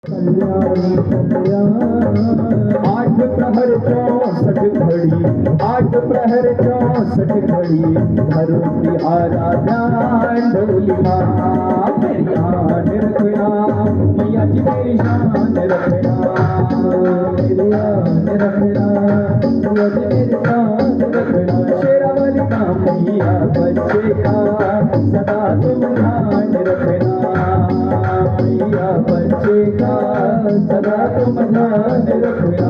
आठ प्रहर 64 घड़ी, 8 प्रहर 64 घड़ी, धरो तिहारा ध्यान ढोली माँ मेरी आन रखना, मैया जी मेरी शान रखना, मेरी आन रखना, मैया जी मेरी शान रखना। शेरा वाली का मैया बच्चे का सदा तुम ध्यान रखना, मैया बच्चे का सदा तुम ध्यान रखना।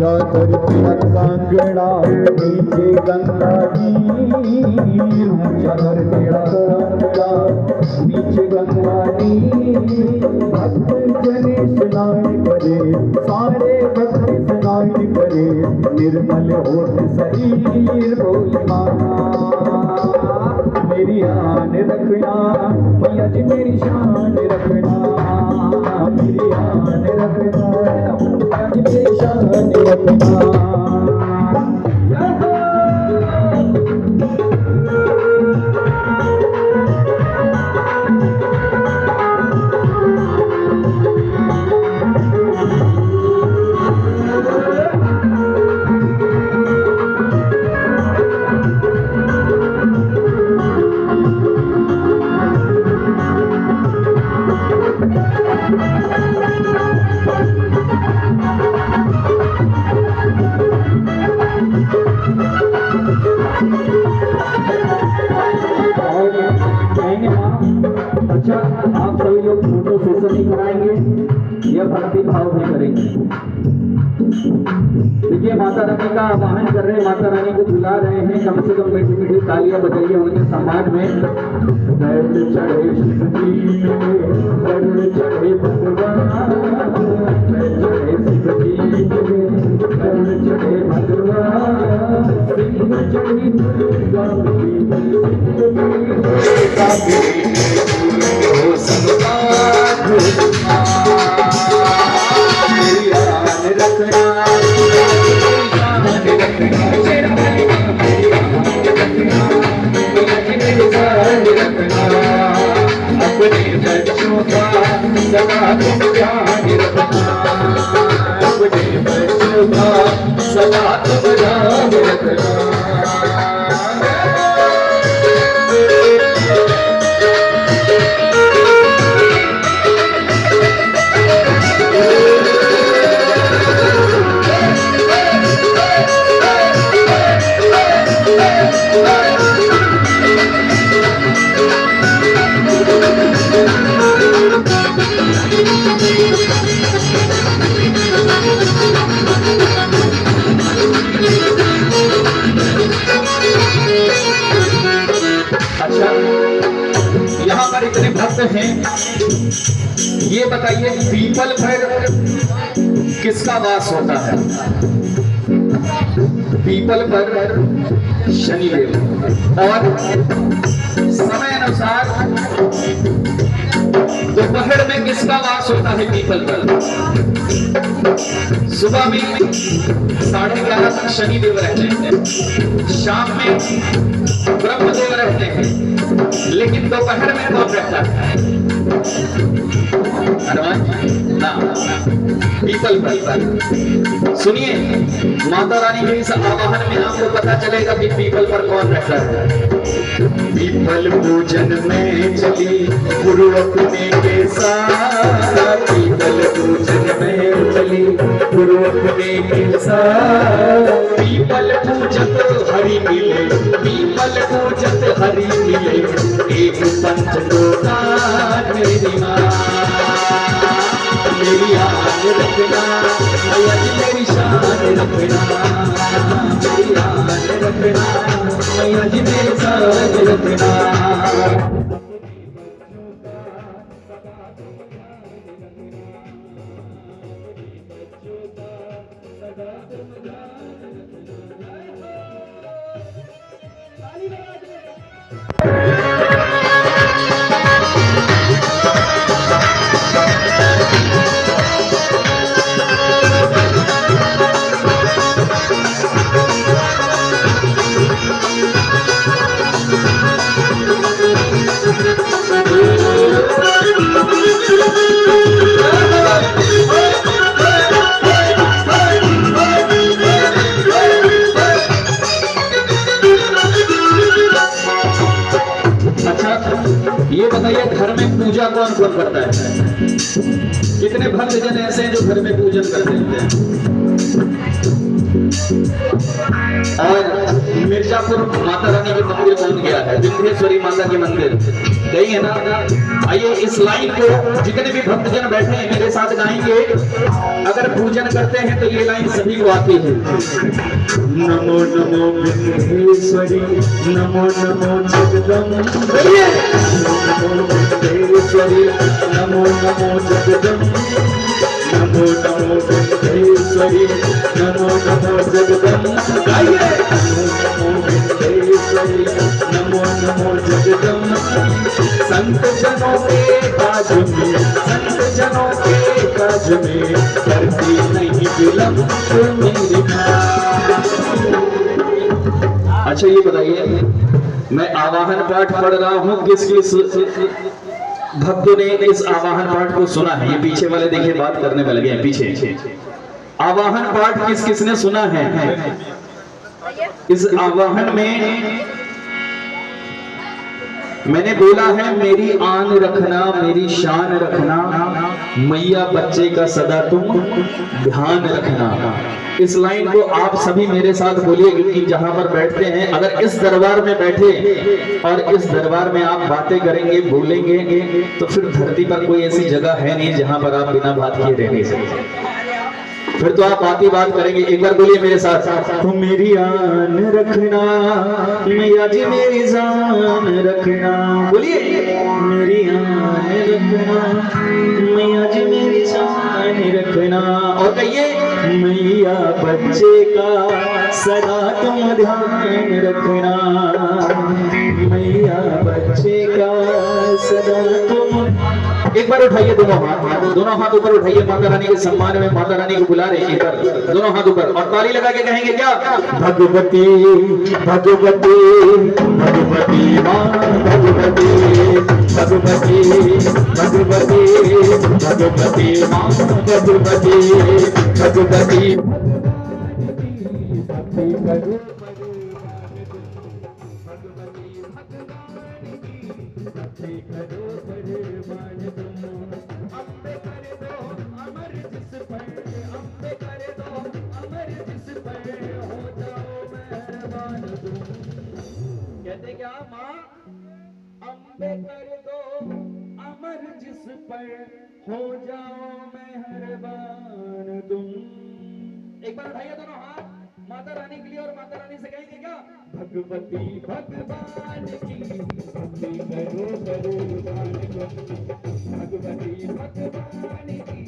चादर पिया कांगड़ा नीचे गंगा जी, चादर पिया कांगड़ा नीचे गंगा जी, भक्त जने स्नान करे, सारे भक्त स्नान करे, निर्मल होत शरीर बोली माँ मेरी आन रखना, मैया जी मेरी शान रखना, मेरी आन रखना, मैया जी मेरी शान रखना। अच्छा, आप सभी लोग फोटो सेशन ही कराएंगे या भक्ति भाव भी करेंगे? देखिए, माता रानी का आवाहन कर रहे हैं, माता रानी को बुला रहे हैं, कम से कम मीठी मीठी तालियां बजाइए उनके सम्मान में। बैल चढ़े शिव जी में, बैल चढ़े भगवान, बैल चढ़े शिव जी में, बैल चढ़े भगवान, सिंह चढ़ी दुर्गा अपने बच्चों का सदा तुम ध्यान रखना, अपने बच्चों का सदा तुम ध्यान रखना। अच्छा, यहाँ पर इतने भक्त हैं, ये बताइए पीपल पर किसका वास होता है? पीपल पर शनिदेव। और समय अनुसार दोपहर में किसका वास होता है पीपल पर? सुबह में 11:30 तक शनिदेव रहते हैं, शाम में ब्रह्मदेव रहते हैं, लेकिन दोपहर में कौन रहता है? हनुमान ना, पीपल पर। सुनिए, माता रानी के इस आवाहन में आपको पता चलेगा कि पीपल पर कौन रहता है। पीपल पूजन में चली गुरु अपने के साथ, पीपल पूजन में चली गुरु अपने के साथ, पीपल पूजत हरि मिले, पीपल पूजत हरि मिले, एक पंच लोकान मेरी माँ मेरी आन रखना, मैया जी मेरी शान रखना, मेरी आन रखना, मैया जी मेरी शान रखना। घर में पूजा कौन कौन करता है? कितने भक्त जन ऐसे हैं जो घर में पूजन करते हैं? और मिर्जापुर माता रानी के मंदिर कौन गया है? विंध्येश्वरी माता के मंदिर गई है ना? आइए इस लाइन को जितने भी भक्तजन बैठे हैं मेरे साथ गाएंगे। अगर पूजन करते हैं तो ये लाइन सभी को आती है। नमो नमो विंध्येश्वरी, नमो नमो जगदम्ब, नमो विंध्येश्वरी, नमो नमो जगदम्ब, नमो नमो विंध्येश्वरी, नमो नमो जगदम्ब। गाइए नमो विंध्येश्वरी, नमो नमो जगदम्ब। संत जनों के काज में, संत जनों के काज में करती नहीं विलंब मेरी माँ। अच्छा ये बताइए, मैं आवाहन पाठ पढ़ रहा हूँ, किस किस भक्तों ने इस आवाहन पाठ को सुना है? ये पीछे वाले देखिए बात करने में लगे हैं पीछे। आवाहन पाठ किस किसने सुना है? इस आवाहन में मैंने बोला है, मेरी आन रखना, मेरी शान रखना, मैया बच्चे का सदा तुम ध्यान रखना। इस लाइन को आप सभी मेरे साथ बोलिए, क्योंकि जहां पर बैठते हैं, अगर इस दरबार में बैठे और इस दरबार में आप बातें करेंगे, बोलेंगे, तो फिर धरती पर कोई ऐसी जगह है नहीं जहां पर आप बिना बात किए रह नहीं सकते। फिर तो आप बात ही बात करेंगे। एक बार बोलिए मेरे साथ, तुम मेरी आन रखना, मैया जी मेरी जान रखना। बोलिए मेरी आन रखना, मैया जी मेरी जान रखना। और कहिए मैया बच्चे का सदा तुम ध्यान रखना, मैया बच्चे का सदा तुम। एक बार उठाइए दोनों हाथ ऊपर उठाइए, माता रानी के सम्मान में माता रानी को बुला रहे हैं। एक बार दोनों हाथ ऊपर और ताली लगा के कहेंगे क्या? भगवती भगवती भगवती माँ, भगवती भगवती भगवती भगवती माँ, भगवती भगवती कहते क्या माँ? अम्बे कर दो अमर जिस पर, हो जाओ मेहरबान तुम। एक बार उठाइए दोनों हाथ माता रानी के लिए और माता रानी से कहेंगे क्या? भगवती भगवान की भक्ति करो करो भगवती भगवान की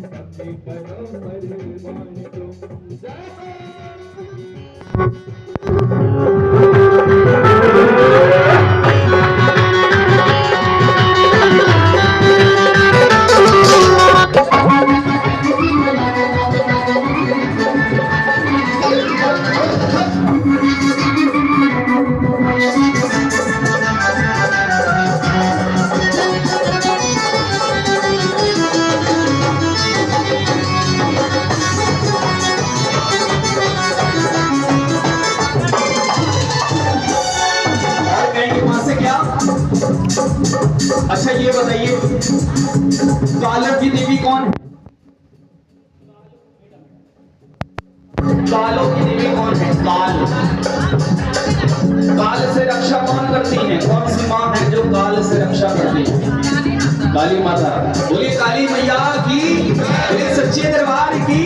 भक्ति करो भगवान तुम। अच्छा ये बताइए, कालों की देवी कौन है? कालों की देवी कौन है? काल, काल से रक्षा कौन करती है? कौन सी माँ है जो काल से रक्षा करती है? काली माता। बोलिए काली मैया की, बोलिए सच्चे दरबार की।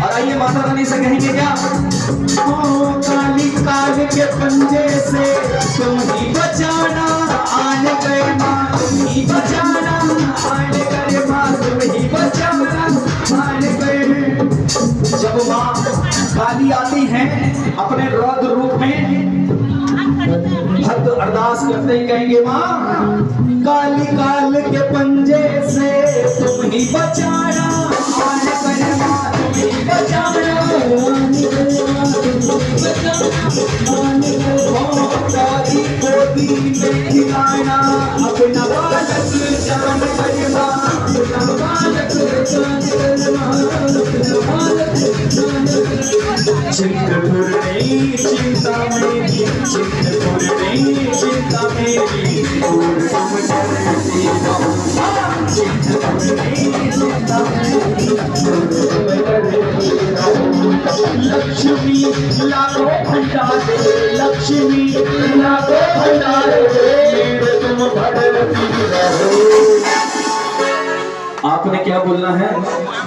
और आइए माता रानी से कहेंगे क्या? ओ काली काल के पंजे से तुम ही बचाना, आने गए माँ तुम ही बचाना, आने गए माँ तुम ही बचाना, आने गए। जब माँ काली आती है अपने रौद्र रूप में, भक्त अरदास करते ही कहेंगे माँ काली काल के पंजे से तुम ही बचाना, आने गए माँ तुम ही बचाना, काली गोदी में खिलाना अपना बालक जान करना, अपना बालक जान करना, अपना बालक चिंतपुर नहीं चिंता मेरी, चिंतपुर नहीं चिंता मेरी, दूर तुम डरती रहो। चिंतपुर नहीं चिंता मेरी, दूर तुम डरती रहो। लक्ष्मी लाखों भंडारे, लक्ष्मी लाखों भंडारे, मेरे तुम भरती रहो। आपने क्या बोलना है?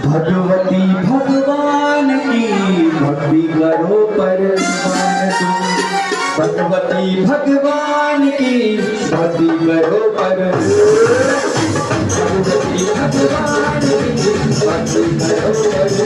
भगवती भगवान की भक्ति करो परवान तुम। भगवती भगवान की भक्ति करो पर। भगवती भगवान की भक्ति करो पर।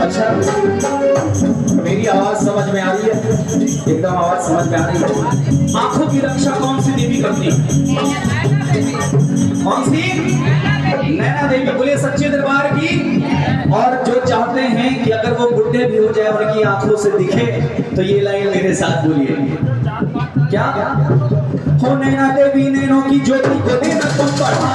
अच्छा, मेरी आवाज समझ में आ रही है? एकदम आवाज समझ में आ रही है। आंखों की रक्षा कौन सी देवी करती है? कौन सी? नैना देवी। बोले सच्चे दरबार की। और जो चाहते हैं कि अगर वो बुढ़े भी हो जाए उनकी आंखों से दिखे, तो ये लाइन मेरे साथ बोलिए। क्या? हो नैना देवी नैनों की ज्योति को देना तुम बढ़ा,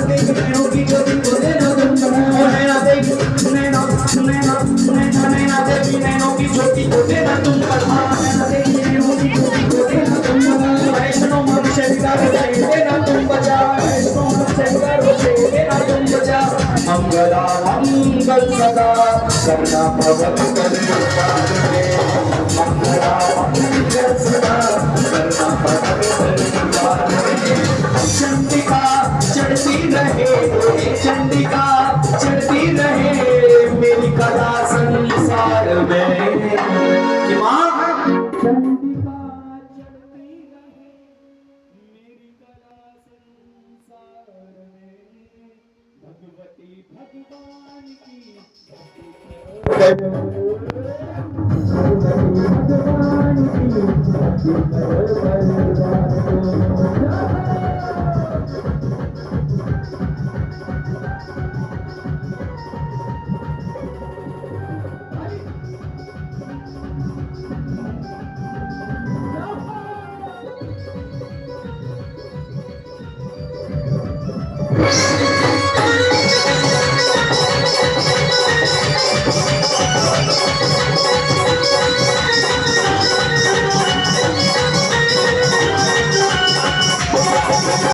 नैनों की ज्योति को देना तुम बढ़ा। हो नैना देवी नैना नैना नैना नैना देवी नैनों की ज्योति को देना तुम बढ़ा, नैना देवी नैनों की ज्योति को देना तुम बढ़ा। वैष्णो मनुष्य विकारों से देना तुम बचा, वैष्णो मनुष्य विकारों से देना तुम बचा। मंगला मंगल सदा करना भगत कल्याण में, मंगला मंगल सदा करना भगत कल्याण में। चंडिका चढ़ती रहे, चंडिका चढ़ती रहे मेरी कला संसार में। कि माँ चंडिका चढ़ती रहे मेरी कला संसार में। भगवती भगवान की भगवती भगवान की भक्ति करो परवान तुम।